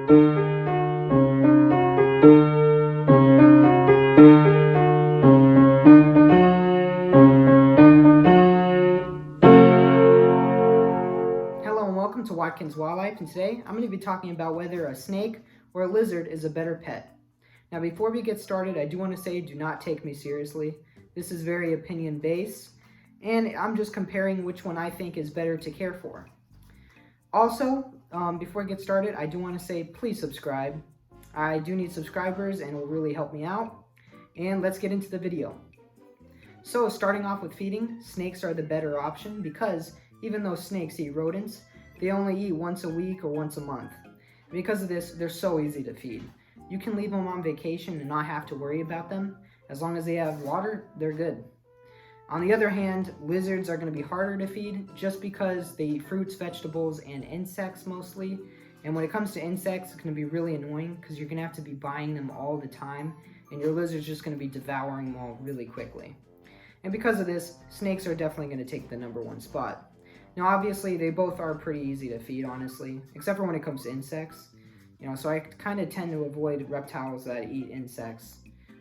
Hello and welcome to Watkins Wildlife, and today I'm going to be talking about whether a snake or a lizard is a better pet. Now before we get started, I do want to say do not take me seriously. This is very opinion based, and I'm just comparing which one I think is better to care for. Also, before I get started, I do want to say please subscribe. I do need subscribers and it will really help me out. And let's get into the video. So starting off with feeding, snakes are the better option because even though snakes eat rodents, they only eat once a week or once a month. Because of this, they're so easy to feed. You can leave them on vacation and not have to worry about them. As long as they have water, they're good. On the other hand, lizards are going to be harder to feed just because they eat fruits, vegetables, and insects mostly. And when it comes to insects, it's going to be really annoying because you're going to have to be buying them all the time, and your lizard's just going to be devouring them all really quickly. And because of this, snakes are definitely going to take the #1 spot. Now obviously they both are pretty easy to feed, honestly, except for when it comes to insects. So I kind of tend to avoid reptiles that eat insects,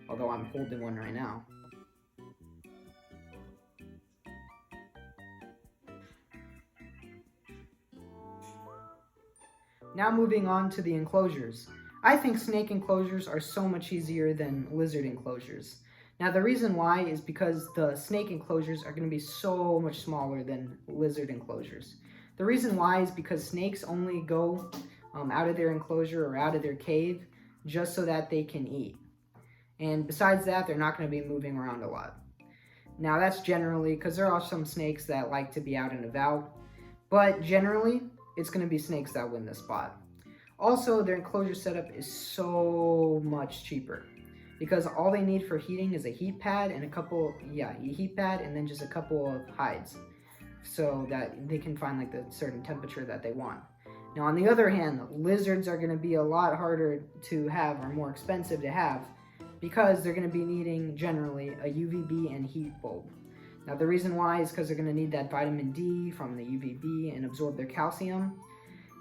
although I'm holding one right now. Now moving on to the enclosures. I think snake enclosures are so much easier than lizard enclosures. Now the reason why is because the snake enclosures are going to be so much smaller than lizard enclosures. The reason why is because snakes only go out of their enclosure or out of their cave just so that they can eat. And besides that, they're not going to be moving around a lot. Now that's generally because there are some snakes that like to be out and about, but generally it's going to be snakes that win the spot. Also, their enclosure setup is so much cheaper because all they need for heating is a heat pad and then just a couple of hides so that they can find like the certain temperature that they want. Now on the other hand, lizards are going to be a lot harder to have or more expensive to have because they're going to be needing generally a UVB and heat bulb. Now the reason why is because they're going to need that vitamin D from the UVB and absorb their calcium.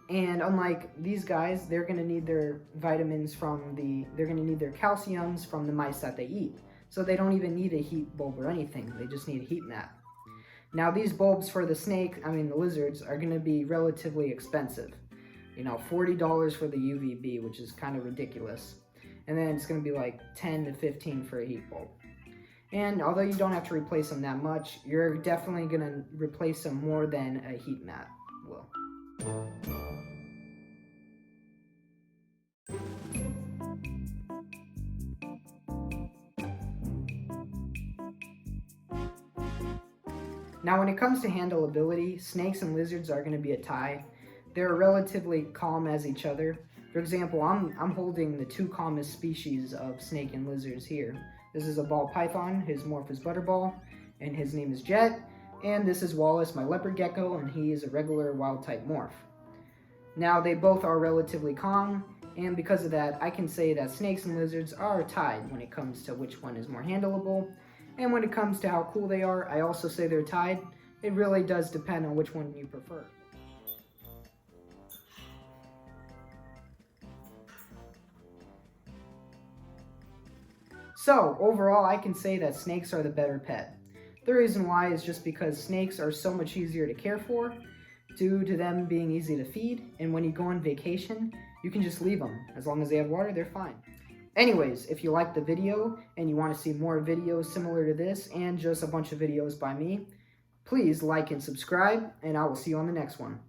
And unlike these guys, they're going to need their vitamins they're going to need their calciums from the mice that they eat. So they don't even need a heat bulb or anything. They just need a heat mat. Now these bulbs for the lizards are going to be relatively expensive. $40 for the UVB, which is kind of ridiculous. And then it's going to be like $10 to $15 for a heat bulb. And although you don't have to replace them that much, you're definitely going to replace them more than a heat mat will. Now when it comes to handleability, snakes and lizards are going to be a tie. They're relatively calm as each other. For example, I'm holding the two calmest species of snake and lizards here. This is a ball python, his morph is Butterball, and his name is Jet. And this is Wallace, my leopard gecko, and he is a regular wild type morph. Now they both are relatively calm, and because of that, I can say that snakes and lizards are tied when it comes to which one is more handleable. And when it comes to how cool they are, I also say they're tied. It really does depend on which one you prefer. So overall, I can say that snakes are the better pet. The reason why is just because snakes are so much easier to care for due to them being easy to feed, and when you go on vacation, you can just leave them. As long as they have water, they're fine. Anyways, if you liked the video and you want to see more videos similar to this and just a bunch of videos by me, please like and subscribe, and I will see you on the next one.